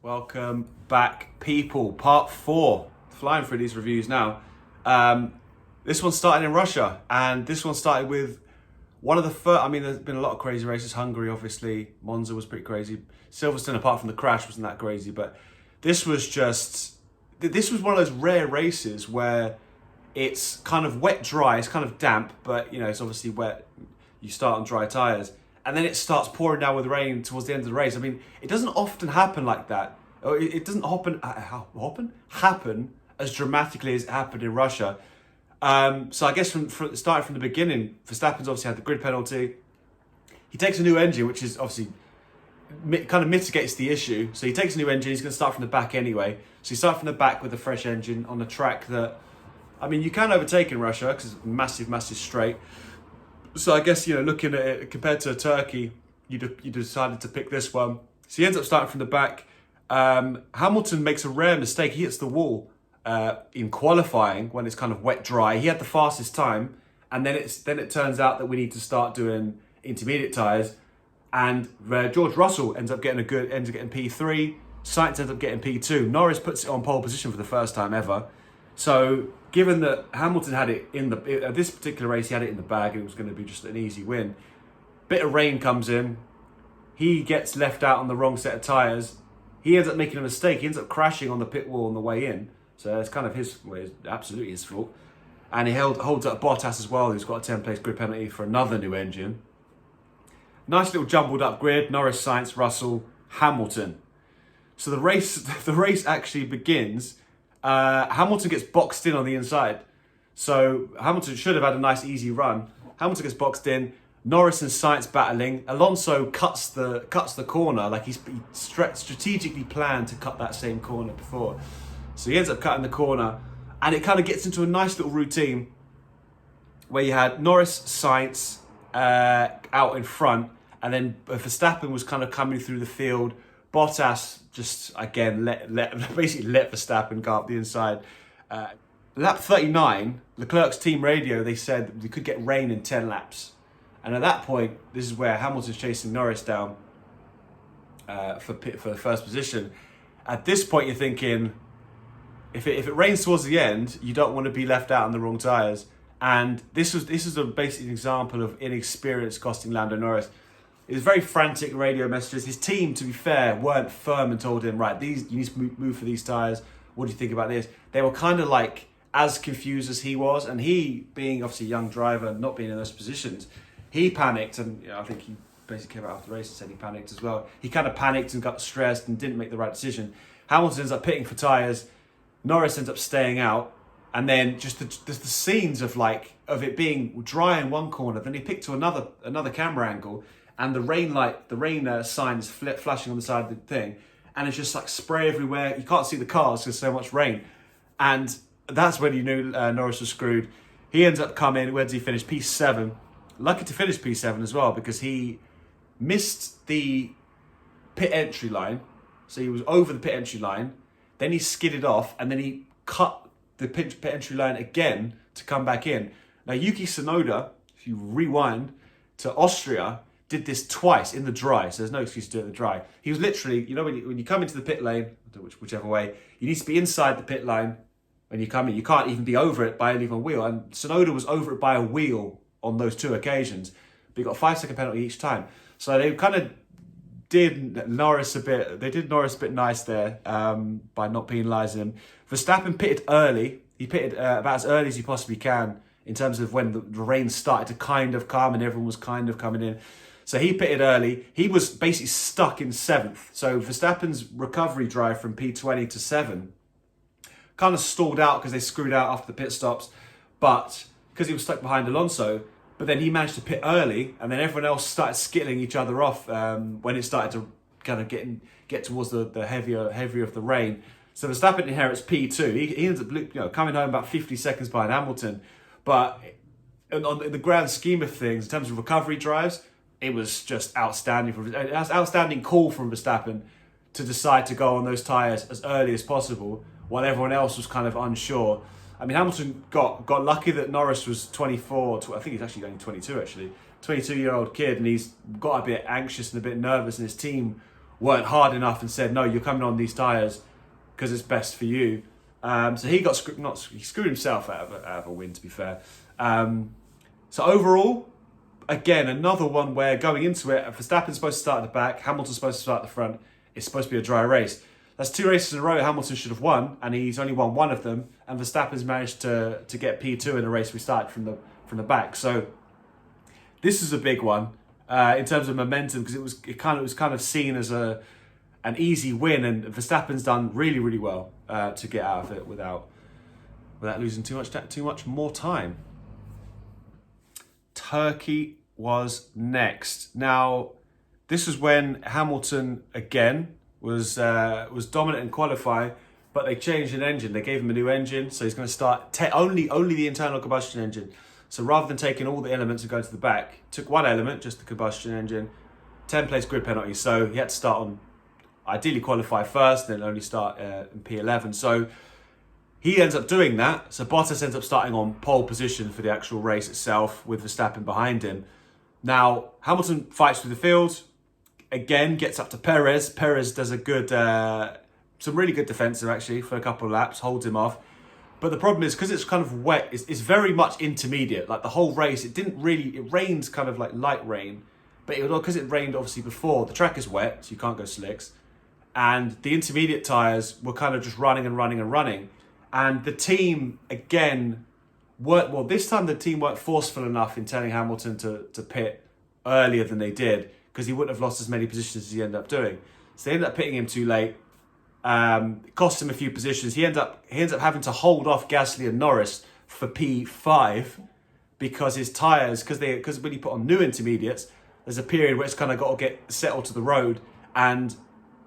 Welcome back, people. Part 4. Flying through these reviews now. This one started in Russia, and this one started with one of the first. I mean, there's been a lot of crazy races. Hungary, obviously. Monza was pretty crazy. Silverstone, apart from the crash, wasn't that crazy. But this was one of those rare races where it's kind of wet, dry. It's kind of damp, but it's obviously wet. You start on dry tyres. And then it starts pouring down with rain towards the end of the race. I mean, it doesn't often happen like that. It doesn't happen as dramatically as it happened in Russia. So I guess starting from the beginning, Verstappen's obviously had the grid penalty. He takes a new engine, which is obviously kind of mitigates the issue. So he takes a new engine. He's going to start from the back anyway. So he starts from the back with a fresh engine on a track that, I mean, you can overtake in Russia because it's massive, massive straight. So I guess, looking at it compared to Turkey, you decided to pick this one. So he ends up starting from the back. Hamilton makes a rare mistake. He hits the wall in qualifying when it's kind of wet, dry. He had the fastest time, and then it turns out that we need to start doing intermediate tyres. And George Russell ends up getting P3. Sainz ends up getting P2. Norris puts it on pole position for the first time ever. So given that Hamilton had it in this particular race, he had it in the bag, and it was going to be just an easy win. Bit of rain comes in. He gets left out on the wrong set of tyres. He ends up making a mistake. He ends up crashing on the pit wall on the way in. So it's kind of absolutely his fault. And he holds up Bottas as well, who's got a 10-place grid penalty for another new engine. Nice little jumbled up grid. Norris, Sainz, Russell, Hamilton. So the race actually begins. Hamilton gets boxed in on the inside. So Hamilton should have had a nice easy run. Hamilton gets boxed in. Norris and Sainz battling. Alonso cuts the corner, like he strategically planned to cut that same corner before. So he ends up cutting the corner, and it kind of gets into a nice little routine where you had Norris, Sainz out in front, and then Verstappen was kind of coming through the field. Bottas just, again, basically let Verstappen go up the inside. Lap 39, Leclerc's team radio, they said we could get rain in 10 laps. And at that point, this is where Hamilton's chasing Norris down for the first position. At this point, you're thinking, if it rains towards the end, you don't want to be left out on the wrong tyres. And this is a basic example of inexperience costing Lando Norris. It was very frantic radio messages. His team, to be fair, weren't firm and told him, right, you need to move for these tyres. What do you think about this? They were kind of like as confused as he was. And he, being obviously a young driver, not being in those positions, he panicked. And I think he basically came out after the race and said he panicked as well. He kind of panicked and got stressed and didn't make the right decision. Hamilton ends up pitting for tyres. Norris ends up staying out. And then just the scenes of it being dry in one corner. Then he picked to another camera angle. And the rain sign is flashing on the side of the thing, and it's just like spray everywhere. You can't see the cars because there's so much rain, and that's when you knew Norris was screwed. He ends up coming. Where does he finish? P7. Lucky to finish P7 as well because he missed the pit entry line, so he was over the pit entry line. Then he skidded off, and then he cut the pit entry line again to come back in. Now Yuki Tsunoda, if you rewind to Austria, did this twice in the dry, so there's no excuse to do it in the dry. He was literally, when you come into the pit lane, whichever way, you need to be inside the pit line when you come in. You can't even be over it by leaving a wheel. And Tsunoda was over it by a wheel on those 2 occasions, but he got a 5-second penalty each time. So they kind of did Norris a bit nice there by not penalising him. Verstappen pitted early. He pitted about as early as you possibly can in terms of when the rain started to kind of come and everyone was kind of coming in. So he pitted early. He was basically stuck in 7th. So Verstappen's recovery drive from P20 to 7 kind of stalled out because they screwed out after the pit stops, but because he was stuck behind Alonso. But then he managed to pit early, and then everyone else started skittling each other off when it started to kind of get towards the heavier of the rain. So Verstappen inherits P2. He ends up coming home about 50 seconds behind Hamilton. But in the grand scheme of things, in terms of recovery drives, it was just outstanding. Outstanding call from Verstappen to decide to go on those tyres as early as possible while everyone else was kind of unsure. I mean, Hamilton got lucky that Norris was 24. I think he's actually only 22, actually. 22-year-old kid, and he's got a bit anxious and a bit nervous, and his team weren't hard enough and said, no, you're coming on these tyres because it's best for you. So he got he screwed himself out of a win, to be fair. So overall, again, another one where going into it, Verstappen's supposed to start at the back, Hamilton's supposed to start at the front. It's supposed to be a dry race. That's 2 races in a row Hamilton should have won, and he's only won one of them. And Verstappen's managed to get P2 in a race we started from the back. So this is a big one in terms of momentum, because it was kind of seen as an easy win, and Verstappen's done really, really well to get out of it without losing too much more time. Turkey was next. Now, this was when Hamilton again was dominant in qualifying, but they changed an engine. They gave him a new engine, so he's going to start only the internal combustion engine. So rather than taking all the elements and going to the back, took one element, just the combustion engine, 10 place grid penalty. So he had to start on, ideally qualify first, then only start in P11. So he ends up doing that. So Bottas ends up starting on pole position for the actual race itself, with Verstappen behind him. Now, Hamilton fights through the field, again, gets up to Perez. Perez does some really good defensive, actually, for a couple of laps, holds him off. But the problem is, because it's kind of wet, it's very much intermediate. Like the whole race, it rains kind of like light rain. But because it rained obviously before, the track is wet, so you can't go slicks. And the intermediate tyres were kind of just running. And the team, again, this time the team weren't forceful enough in telling Hamilton to pit earlier than they did, because he wouldn't have lost as many positions as he ended up doing. So they ended up pitting him too late. It cost him a few positions. He ends up having to hold off Gasly and Norris for P5 because his tyres, because when you put on new intermediates, there's a period where it's kind of got to get settled to the road, and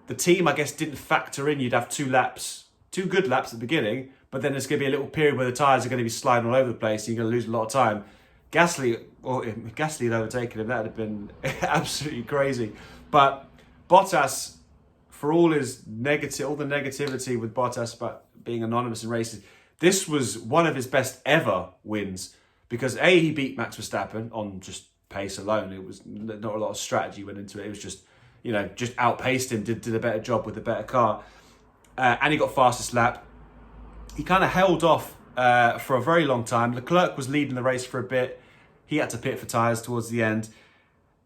the team, I guess, didn't factor in you'd have 2 good laps at the beginning, but then there's going to be a little period where the tyres are going to be sliding all over the place, and you're going to lose a lot of time. Gasly, if Gasly had overtaken him, that would have been absolutely crazy. But Bottas, for all the negativity with Bottas about being anonymous in races, this was one of his best ever wins, because he beat Max Verstappen on just pace alone. It was not a lot of strategy went into it. It was just outpaced him, did a better job with the better car, and he got fastest lap. He kind of held off for a very long time. Leclerc was leading the race for a bit. He had to pit for tyres towards the end.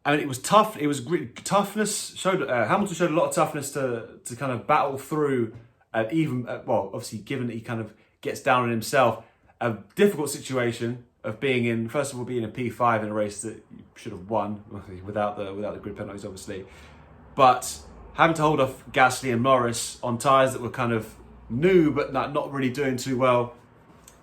I mean, it was tough. It was toughness. Hamilton showed a lot of toughness to kind of battle through, even obviously, given that he kind of gets down on himself, a difficult situation of being in P5 in a race that you should have won without the grid penalties, obviously, but having to hold off Gasly and Norris on tyres that were kind of new but not really doing too well.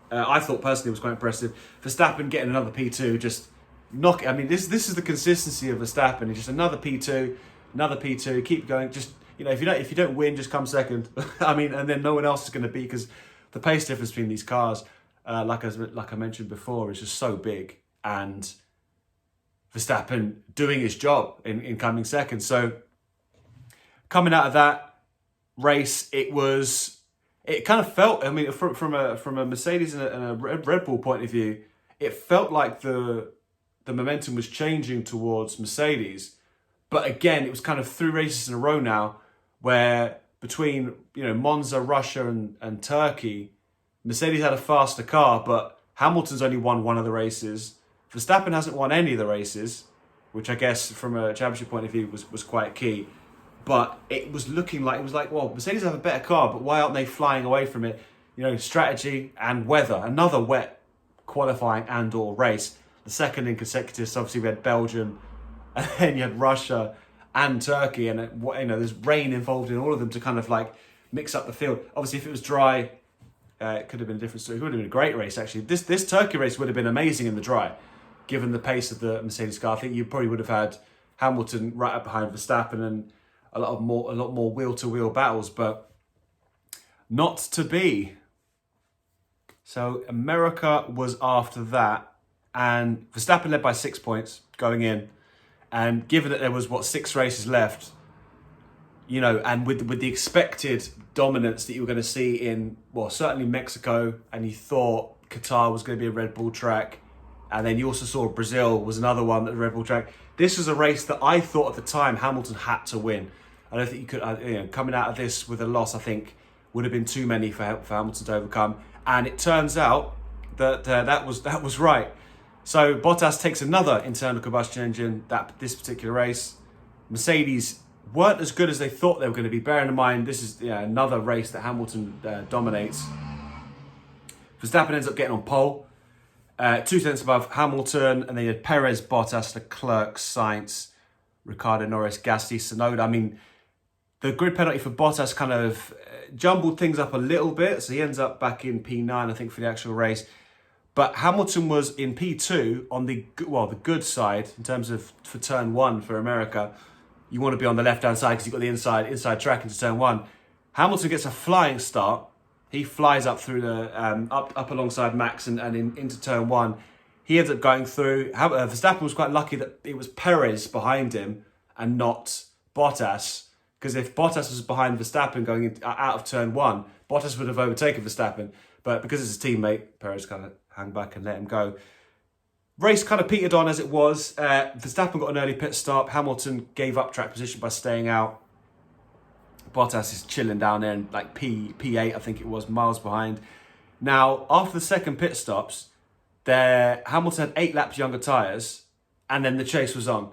I thought personally it was quite impressive. Verstappen getting another P2, just knock. I mean, this is the consistency of Verstappen. It's just another P2, keep going. Just, if you don't win, just come second. I mean, and then no one else is going to be, because the pace difference between these cars, like I mentioned before, is just so big. And Verstappen doing his job in coming second. So coming out of that race, it kind of felt, I mean, from a Mercedes and a Red Bull point of view, it felt like the momentum was changing towards Mercedes. But again, it was kind of 3 races in a row now where between Monza, Russia and Turkey, Mercedes had a faster car, but Hamilton's only won one of the races. Verstappen hasn't won any of the races, which I guess from a championship point of view was quite key. But it was looking like, well, Mercedes have a better car, but why aren't they flying away from it? Strategy and weather. Another wet qualifying and/or race. The second in consecutives, obviously we had Belgium, and then you had Russia and Turkey, and there's rain involved in all of them to kind of like mix up the field. Obviously, if it was dry, it could have been a different story. It would have been a great race, actually. This Turkey race would have been amazing in the dry, given the pace of the Mercedes car. I think you probably would have had Hamilton right up behind Verstappen and a lot more wheel-to-wheel battles, but not to be. So America was after that, and Verstappen led by 6 points going in, and given that there was 6 races left, and with the expected dominance that you were going to see in certainly Mexico, and you thought Qatar was going to be a Red Bull track, and then you also saw Brazil was another one that Red Bull track. This was a race that I thought at the time Hamilton had to win. I don't think you could, coming out of this with a loss, I think would have been too many for Hamilton to overcome. And it turns out that that was right. So Bottas takes another internal combustion engine this particular race. Mercedes weren't as good as they thought they were going to be. Bearing in mind, this is another race that Hamilton dominates. Verstappen ends up getting on pole, 2 tenths above Hamilton, and then you had Perez, Bottas, Leclerc, Sainz, Ricciardo, Norris, Gasly, Tsunoda. I mean, the grid penalty for Bottas kind of jumbled things up a little bit, so he ends up back in P9, I think, for the actual race. But Hamilton was in P2 on the good side in terms of for turn 1 for America. You want to be on the left-hand side because you've got the inside track into turn 1. Hamilton gets a flying start. He flies up through the up alongside Max and into turn 1. He ends up going through. Verstappen was quite lucky that it was Perez behind him and not Bottas. Because if Bottas was behind Verstappen going out of turn 1, Bottas would have overtaken Verstappen. But because it's his teammate, Perez kind of hung back and let him go. Race kind of petered on as it was. Verstappen got an early pit stop. Hamilton gave up track position by staying out. Bottas is chilling down there in like P8, I think it was, miles behind. Now, after the second pit stops, Hamilton had 8 laps younger tyres, and then the chase was on.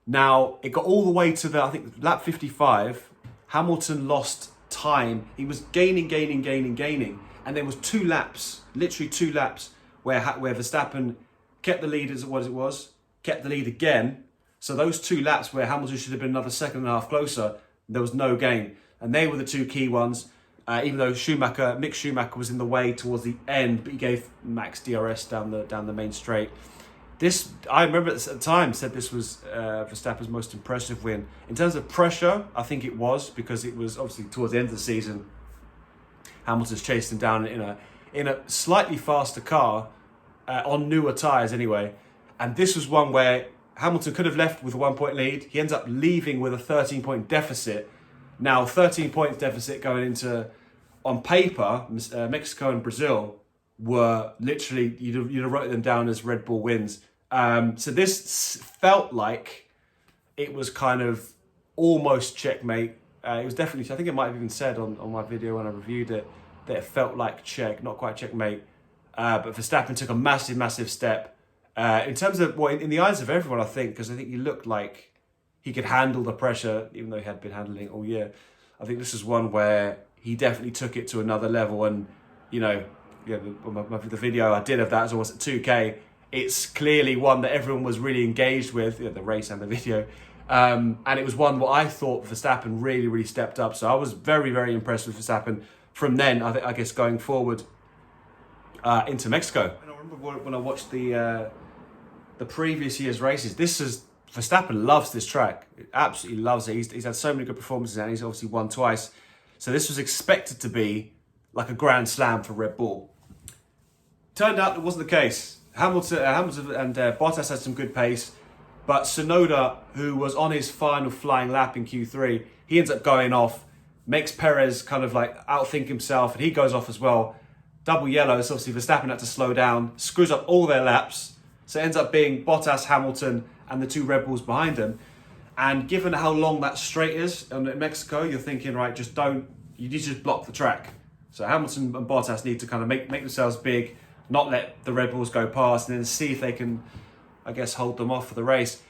Now, it got all the way to I think, lap 55. Hamilton lost time. He was gaining. And there was 2 laps, literally 2 laps, where Verstappen kept the lead as it was, kept the lead again. So those 2 laps where Hamilton should have been another second and a half closer, there was no gain. And they were the 2 key ones, even though Mick Schumacher was in the way towards the end, but he gave Max DRS down the main straight. I remember at the time, said this was Verstappen's most impressive win. In terms of pressure, I think it was, because it was obviously towards the end of the season. Hamilton's chased him down in a slightly faster car, on newer tyres anyway. And this was one where Hamilton could have left with a 1-point lead. He ends up leaving with a 13-point deficit. Now, 13 points deficit going into, on paper, Mexico and Brazil were literally, you'd have wrote them down as Red Bull wins. So this felt like it was kind of almost checkmate. It was definitely, I think it might have even said on my video when I reviewed it, that it felt like not quite checkmate. But Verstappen took a massive step. In terms of, in the eyes of everyone, I think, because I think he looked like he could handle the pressure, even though he had been handling it all year. I think this is one where he definitely took it to another level. And, the video I did of that, as I was at 2K, it's clearly one that everyone was really engaged with, the race and the video. And it was one where I thought Verstappen really stepped up. So I was very impressed with Verstappen from then, I guess, going forward into Mexico. And I remember when I watched the previous year's races, Verstappen loves this track. He absolutely loves it. He's had so many good performances and he's obviously won twice. So this was expected to be like a grand slam for Red Bull. Turned out that wasn't the case. Hamilton and Bottas had some good pace, but Tsunoda, who was on his final flying lap in Q3, he ends up going off, makes Perez kind of like outthink himself, and he goes off as well. Double yellow, so obviously Verstappen had to slow down, screws up all their laps, so it ends up being Bottas, Hamilton, and the 2 Red Bulls behind him. And given how long that straight is in Mexico, you're thinking, right, you need to just block the track. So Hamilton and Bottas need to kind of make themselves big, not let the Red Bulls go past, and then see if they can, I guess, hold them off for the race.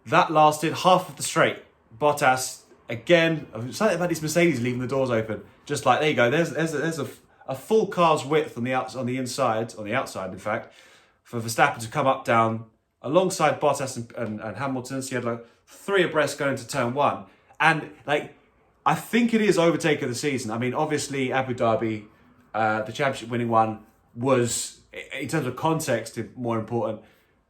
That lasted half of the straight. Bottas, again, something about these Mercedes leaving the doors open. Just like, there you go, there's a full car's width on the outside, in fact, for Verstappen to come up, down, alongside Bottas and Hamilton. So he had like 3 abreast going to turn 1. And like, I think it is overtake of the season. I mean, obviously Abu Dhabi, the championship winning one, was, in terms of context, more important.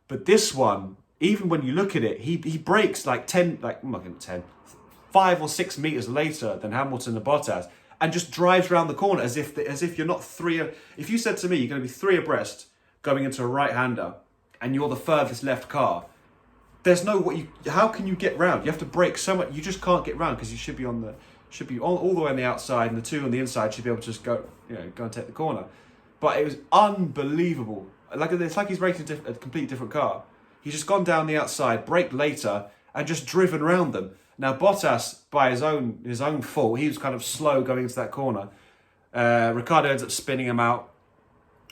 But this one, even when you look at it, he breaks like 5 or 6 meters later than Hamilton and Bottas, and just drives around the corner as if you're not 3. If you said to me, you're going to be 3 abreast going into a right-hander, and you're the furthest left car, there's no how can you get round? You have to brake so much. You just can't get round because you should be all the way on the outside, and the 2 on the inside should be able to just go and take the corner. But it was unbelievable. It's like he's racing a completely different car. He's just gone down the outside, braked later, and just driven around them. Now Bottas, by his own fault, he was kind of slow going into that corner. Ricciardo ends up spinning him out,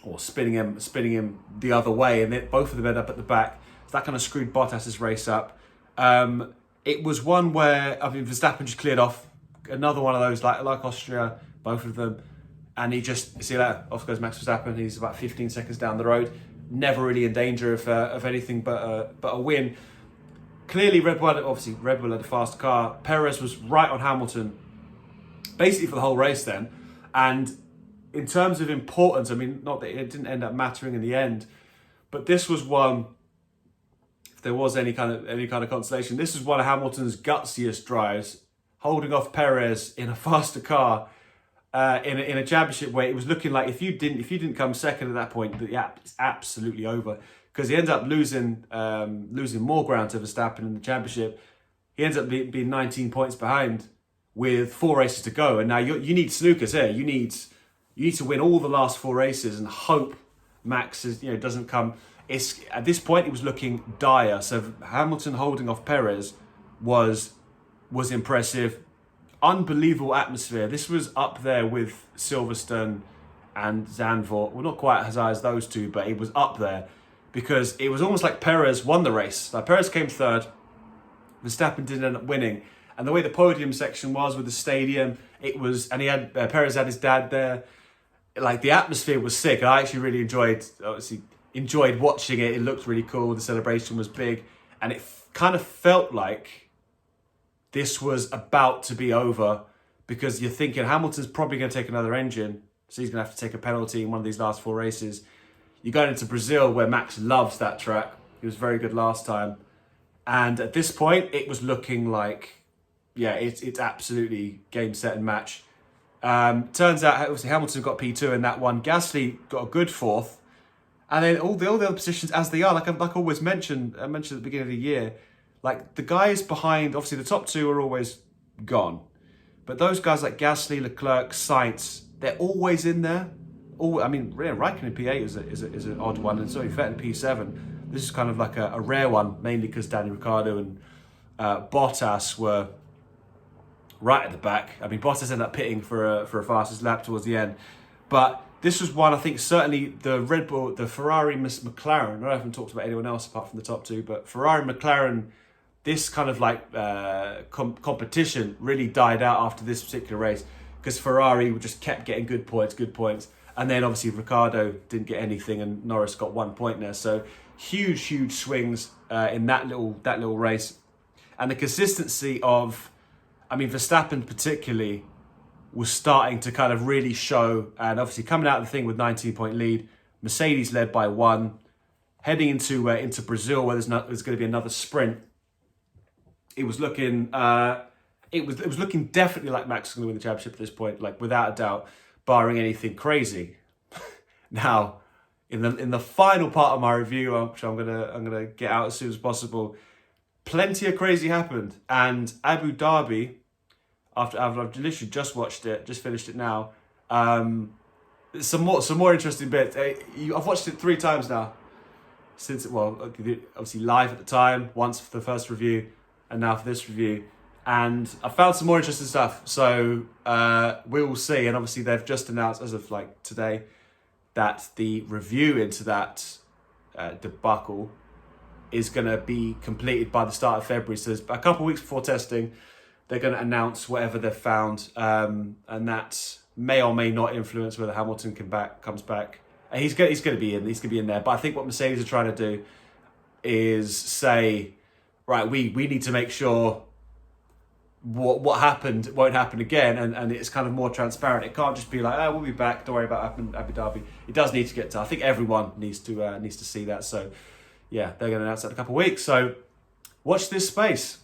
or spinning him the other way, and both of them end up at the back. So that kind of screwed Bottas's race up. It was one where, I mean, Verstappen just cleared off. Another one of those, like Austria, both of them. And he just, see that, off goes Max Verstappen. He's about 15 seconds down the road. Never really in danger of anything but a win. Clearly, Red Bull had a fast car. Perez was right on Hamilton, basically for the whole race then. And in terms of importance, I mean, not that it didn't end up mattering in the end, but this was one, if there was any kind of consolation, this was one of Hamilton's gutsiest drives, holding off Perez in a faster car, in a championship where it was looking like if you didn't come second at that point, it's absolutely over, because he ends up losing more ground to Verstappen in the championship. He ends up being 19 points behind with 4 races to go, and now you need snookers here. You need to win all the last 4 races and hope Max doesn't come. At this point it was looking dire. So Hamilton holding off Perez was impressive. Unbelievable atmosphere. This was up there with Silverstone and Zandvoort. Well, not quite as high as those two, but it was up there because it was almost like Perez won the race. Like Perez came third, Verstappen didn't end up winning. And the way the podium section was with the stadium, and he had Perez had his dad there. Like the atmosphere was sick. I actually really enjoyed watching it. It looked really cool. The celebration was big, and it kind of felt like this was about to be over, because you're thinking Hamilton's probably going to take another engine, so he's going to have to take a penalty in one of these last 4 races. You're going into Brazil, where Max loves that track. He was very good last time, and at this point, it was looking like, it's absolutely game, set, and match. Turns out, obviously, Hamilton got P2 in that one. Gasly got a good 4th. And then all the other positions as they are, like I always mentioned at the beginning of the year, like the guys behind, obviously the top 2 are always gone. But those guys like Gasly, Leclerc, Sainz, they're always in there. Raikkonen in P8 is an odd one, and sorry, Vettel in P7. This is kind of like a rare one, mainly because Daniel Ricciardo and Bottas were right at the back. I mean, Bottas ended up pitting for a fastest lap towards the end. But this was one, I think, certainly the Red Bull, the Ferrari, McLaren, I haven't talked about anyone else apart from the top 2, but Ferrari, McLaren, this kind of like competition really died out after this particular race, because Ferrari just kept getting good points. And then obviously Ricciardo didn't get anything and Norris got 1 point there. So huge swings in that little race. And the consistency of, Verstappen particularly was starting to kind of really show, and obviously coming out of the thing with 19-point lead. Mercedes led by 1, heading into Brazil where there's going to be another sprint. It was looking it was looking definitely like Max was going to win the championship at this point, like without a doubt, barring anything crazy. Now, in the final part of my review, which I'm gonna get out as soon as possible, plenty of crazy happened, and Abu Dhabi, after I've literally just watched it, just finished it now. Some more interesting bits. I've watched it 3 times now. Since, obviously live at the time, once for the first review, and now for this review. And I found some more interesting stuff. So we will see. And obviously they've just announced, as of like today, that the review into that debacle is going to be completed by the start of February. So a couple of weeks before testing, they're going to announce whatever they've found, and that may or may not influence whether Hamilton comes back. And he's going to be in there. But I think what Mercedes are trying to do is say, right, we need to make sure what happened won't happen again, and it's kind of more transparent. It can't just be like, we'll be back, don't worry about Abu Dhabi. It does need to get to, I think everyone needs to see that. So yeah, they're going to announce that in a couple of weeks. So watch this space.